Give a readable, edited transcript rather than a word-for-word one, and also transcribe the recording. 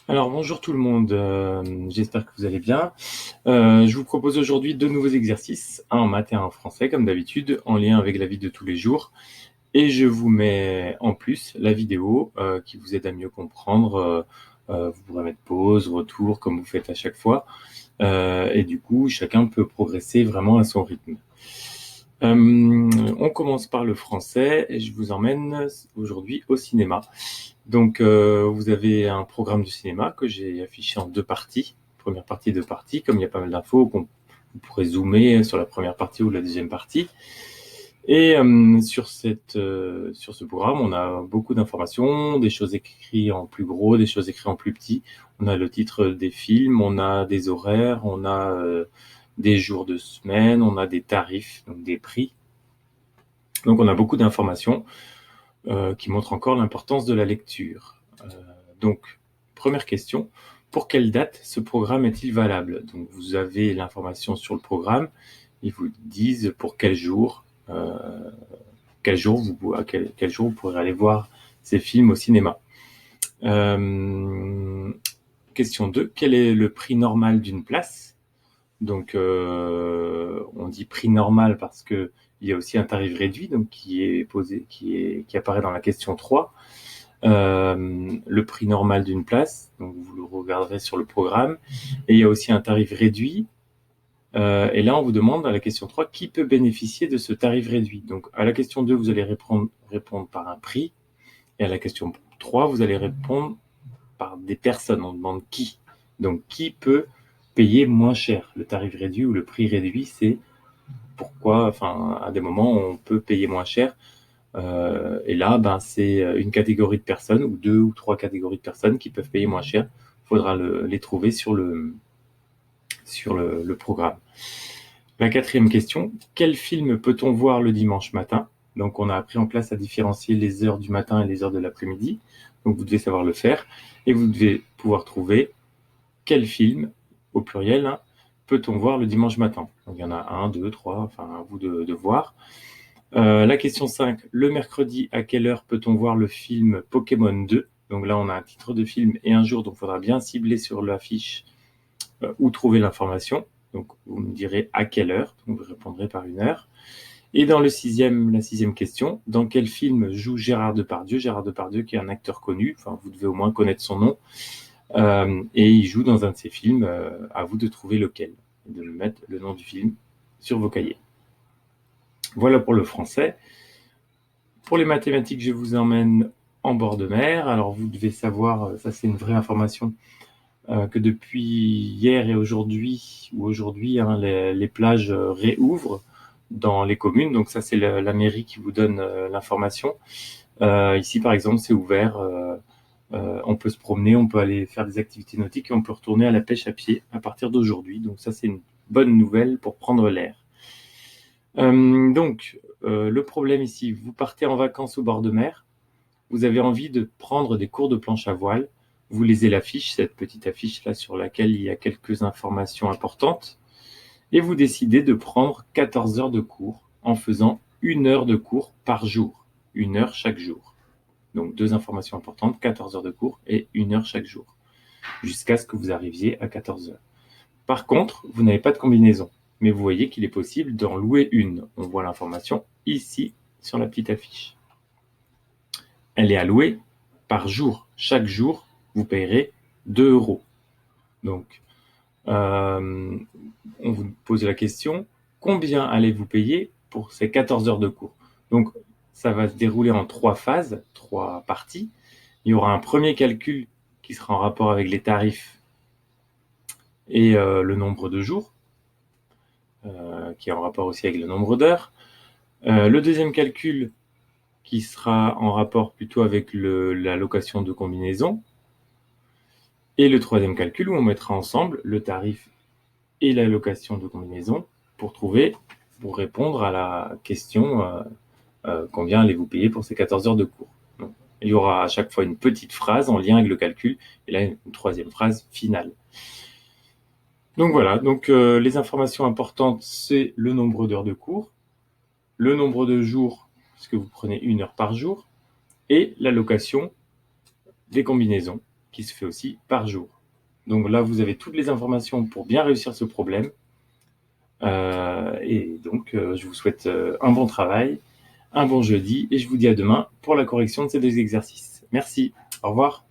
Alors bonjour tout le monde, j'espère que vous allez bien. Je vous propose aujourd'hui 2 nouveaux exercices, un en maths et un en français comme d'habitude, en lien avec la vie de tous les jours. Et je vous mets en plus la vidéo qui vous aide à mieux comprendre. Vous pourrez mettre pause, retour, comme vous faites à chaque fois. Et du coup, chacun peut progresser vraiment à son rythme. On commence par le français et je vous emmène aujourd'hui au cinéma. Donc, vous avez un programme de cinéma que j'ai affiché en 2 parties. Première partie, 2 parties. Comme il y a pas mal d'infos, vous pourrez zoomer sur la première partie ou la deuxième partie. Et sur ce programme, on a beaucoup d'informations, des choses écrites en plus gros, des choses écrites en plus petit. On a le titre des films, on a des horaires, on a des jours de semaine, on a des tarifs, donc des prix. Donc on a beaucoup d'informations qui montrent encore l'importance de la lecture. Donc, première question, pour quelle date ce programme est-il valable? Donc vous avez l'information sur le programme, ils vous disent pour quel jour quel jour vous pourrez aller voir ces films au cinéma. Question 2, quel est le prix normal d'une place? Donc on dit prix normal parce que il y a aussi un tarif réduit donc qui apparaît dans la question 3. Le prix normal d'une place, donc vous le regarderez sur le programme, et il y a aussi un tarif réduit. Et là, on vous demande à la question 3 qui peut bénéficier de ce tarif réduit. Donc à la question 2, vous allez répondre par un prix, et à la question 3, vous allez répondre par des personnes. On demande qui. Donc qui peut payer moins cher? Le tarif réduit ou le prix réduit, c'est pourquoi, enfin, à des moments, on peut payer moins cher. Et là, c'est une catégorie de personnes ou 2 ou 3 catégories de personnes qui peuvent payer moins cher. Il faudra les trouver sur le programme. La quatrième question, quel film peut-on voir le dimanche matin? Donc on a appris en classe à différencier les heures du matin et les heures de l'après-midi. Donc vous devez savoir le faire. Et vous devez pouvoir trouver quel film, au pluriel, hein, peut-on voir le dimanche matin? Donc il y en a 1, 2, 3, enfin à vous de voir. La question 5, le mercredi, à quelle heure peut-on voir le film Pokémon 2? Donc là, on a un titre de film et un jour, donc il faudra bien cibler sur l'affiche où trouver l'information. Donc vous me direz à quelle heure, donc vous répondrez par une heure. Et dans la sixième question, dans quel film joue Gérard Depardieu? Gérard Depardieu qui est un acteur connu, enfin vous devez au moins connaître son nom, et il joue dans un de ses films, à vous de trouver lequel, et de mettre le nom du film sur vos cahiers. Voilà pour le français. Pour les mathématiques, je vous emmène en bord de mer. Alors vous devez savoir, ça c'est une vraie information, que depuis hier et aujourd'hui, hein, les plages réouvrent dans les communes. Donc ça c'est la mairie qui vous donne l'information. Ici par exemple c'est ouvert, on peut se promener, on peut aller faire des activités nautiques et on peut retourner à la pêche à pied à partir d'aujourd'hui. Donc ça c'est une bonne nouvelle pour prendre l'air. Le problème ici, vous partez en vacances au bord de mer, vous avez envie de prendre des cours de planche à voile, vous lisez l'affiche, cette petite affiche là sur laquelle il y a quelques informations importantes, et vous décidez de prendre 14 heures de cours en faisant 1 heure de cours par jour, 1 heure chaque jour. Donc 2 informations importantes, 14 heures de cours et 1 heure chaque jour, jusqu'à ce que vous arriviez à 14 heures. Par contre, vous n'avez pas de combinaison, mais vous voyez qu'il est possible d'en louer une. On voit l'information ici sur la petite affiche. Elle est à louer par jour. Chaque jour, vous payerez 2 euros. Donc, on vous pose la question, combien allez-vous payer pour ces 14 heures de cours? Donc, ça va se dérouler en 3 phases, 3 parties. Il y aura un premier calcul qui sera en rapport avec les tarifs et le nombre de jours, qui est en rapport aussi avec le nombre d'heures. Le deuxième calcul qui sera en rapport plutôt avec la location de combinaison. Et le troisième calcul où on mettra ensemble le tarif et la location de combinaison pour répondre à la question combien allez-vous payer pour ces 14 heures de cours. Donc, il y aura à chaque fois une petite phrase en lien avec le calcul et là une troisième phrase finale. Donc voilà, les informations importantes, c'est le nombre d'heures de cours, le nombre de jours, puisque vous prenez 1 heure par jour, et la location des combinaisons. qui se fait aussi par jour. Donc là, vous avez toutes les informations pour bien réussir ce problème. Et donc, je vous souhaite un bon travail, un bon jeudi, et je vous dis à demain pour la correction de ces 2 exercices. Merci, au revoir.